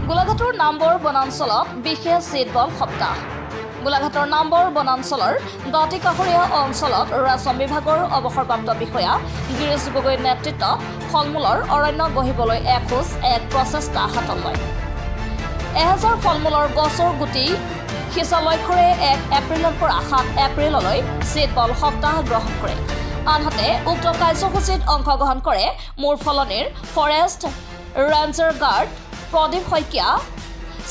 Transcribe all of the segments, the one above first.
গোলাঘাটৰ নাম্বৰ বনাঞ্চলত বিশেষ চিটবল সপ্তাহ। গোলাঘাটৰ নাম্বৰ বনাঞ্চলৰ দাঁতিকাষৰীয়া অঞ্চলত ৰাজহ বিভাগৰ অৱসৰপ্ৰাপ্ত বিষয়া গিৰীশ গগৈৰ নেতৃত্বত ফলমূলৰ অৰণ্য গঢ়িবলৈ এক প্ৰচেষ্টা হাতত লয়। 1000 ফলমূলৰ গছৰ গুটি সিঁচা লক্ষ্যৰে 1 এপ্ৰিলৰ পৰা 7 এপ্ৰিললৈ চিটবল সপ্তাহ গ্ৰহণ কৰে। আনহাতে উক্ত কাৰ্যসূচীত অংশগ্ৰহণ কৰে মূৰফলনিৰ forest ranger guard Pradip Saikia,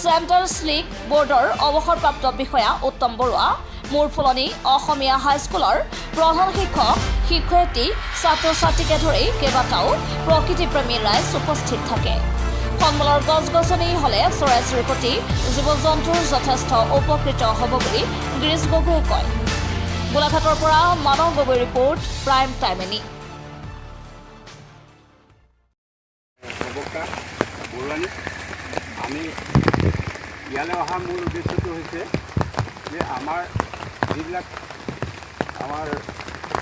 central silk বোৰ্ডৰ অৱসৰপ্ৰাপ্ত বিষয়া উত্তম বৰুৱা, মূৰফলনি অসমীয়া হাইস্কুলৰ প্ৰধান শিক্ষক, শিক্ষয়িত্ৰী, ছাত্ৰ-ছাত্ৰীকে ধৰি কেইবাটাও প্ৰকৃতিপ্ৰেমী ৰাইজ উপস্থিত থাকে। ফলমূলৰ গছ-গছনি হ'লে চৰাই-চিৰিকটি, জীৱ-জন্তুৰ যথেষ্ট উপকৃত হ'ব বুলি গিৰীশ গগৈয়ে কয়। গোলাঘাটৰ পৰা মানৱ Gogoi report, prime time any. আমি ইয়ালৈ অহা মূল উদ্দেশ্যটো হৈছে যে আমাৰ যিবিলাক আমাৰ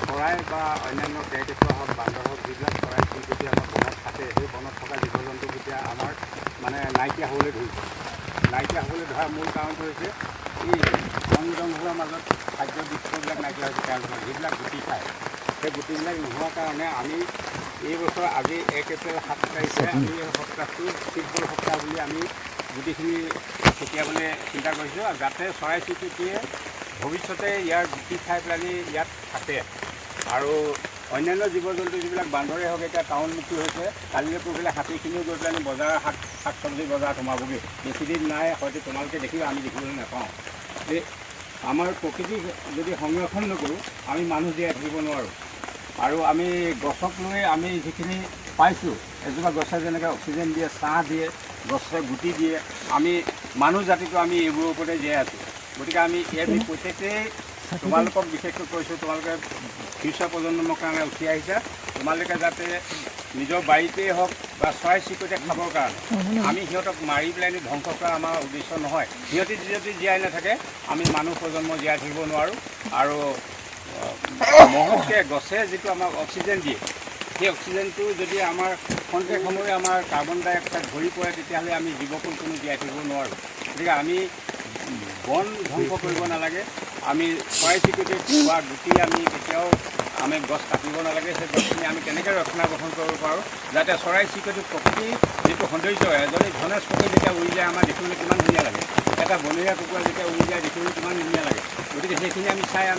চৰাই বা অন্যান্য কেৰ্কেটুৱা হওক, বান্দৰ হওক, যিবিলাক চৰাই চিৰিকটি আমাৰ বনত থাকে, সেই বনত থকা জীৱ জন্তু যেতিয়া আমাৰ নাইকিয়া হ'বলৈ ধৰিছে। নাইকিয়া হ'বলৈ ধৰাৰ মূল কাৰণটো হৈছে এই বন জংঘলৰ মাজত খাদ্য বৃক্ষবিলাক নাইকিয়া হৈছে। তেওঁলোকে যিবিলাক গুটি খায়, সেই গুটিবিলাক নোহোৱাৰ কাৰণে আমি এই বছৰ আজি 1 এপ্ৰিল 7 তাৰিখে আমি এই সপ্তাহটো চিটবল সপ্তাহ বুলি আমি গুটিখিনি ছটিয়াবলৈ চিন্তা কৰিছোঁ, যাতে চৰাই চিৰিকটিয়ে ভৱিষ্যতে ইয়াৰ গুটি খাই পেলানি ইয়াত থাকে। আৰু অন্যান্য জীৱ জন্তু যিবিলাক বান্দৰে হওক, এতিয়া টাউনমুখী হৈছে, কালিলৈ পৰহিলৈ হাতীখিনিও গৈ পেলানি বজাৰ শাক চব্জি বজাৰত সোমাবগৈ। বেছিদিন নাই, হয়তো তোমালোকে দেখিবা, আমি দেখিবলৈ নাপাওঁ। যে আমাৰ প্ৰকৃতি যদি সংৰক্ষণ নকৰোঁ, আমি মানুহ জীয়াই থাকিব নোৱাৰোঁ। আৰু আমি গছক লৈ আমি যিখিনি পাইছোঁ, এজোপা গছে যেনেকৈ অক্সিজেন দিয়ে, ছাঁ দিয়ে, গছে গুটি দিয়ে, আমি মানুহ জাতিটো আমি এইবোৰৰ ওপৰতে জীয়াই আছোঁ। গতিকে আমি প্ৰত্যেকেই তোমালোকক বিশেষকৈ কৈছোঁ, তোমালোকে ফিউচাৰ প্ৰজন্মৰ কাৰণে উঠি আহিছা। তোমালোকে যাতে নিজৰ বাৰীতেই হওক বা চৰাই চিৰিকটিয়ে খাবৰ কাৰণে আমি সিহঁতক মাৰি পেলাই ধ্বংস কৰা আমাৰ উদ্দেশ্য নহয়। সিহঁতি যদি জীয়াই নাথাকে, আমি মানুহ প্ৰজন্ম জীয়াই থাকিব নোৱাৰোঁ। আৰু মহৎকে গছে যিটো আমাক অক্সিজেন দিয়ে, সেই অক্সিজেনটো যদি আমাৰ খন্তেক সময় আমাৰ কাৰ্বন ডাই অক্সাইড ভৰি পৰে, তেতিয়াহ'লে আমি জীৱকুল কোনো জীয়াই থাকিব নোৱাৰোঁ। গতিকে আমি বন ধ্বংস কৰিব নালাগে। আমি চৰাই চিৰিকটি খোৱা গুটি আমি কেতিয়াও আমি গছ কাটিব নালাগে। সেই গছখিনি আমি কেনেকৈ ৰক্ষণাবেক্ষণ কৰিব পাৰোঁ, যাতে চৰাই চিৰিকটি প্ৰকৃতিৰ যিটো সৌন্দৰ্য, এজনী ধনেশ পক্ষী যেতিয়া উৰি যায় আমাৰ দেখিবলৈ কিমান ধুনীয়া লাগে, এটা বনৰীয়া কুকুৰা যেতিয়া উৰি যায় দেখিবলৈ কিমান ধুনীয়া লাগে। গতিকে সেইখিনি আমি চাই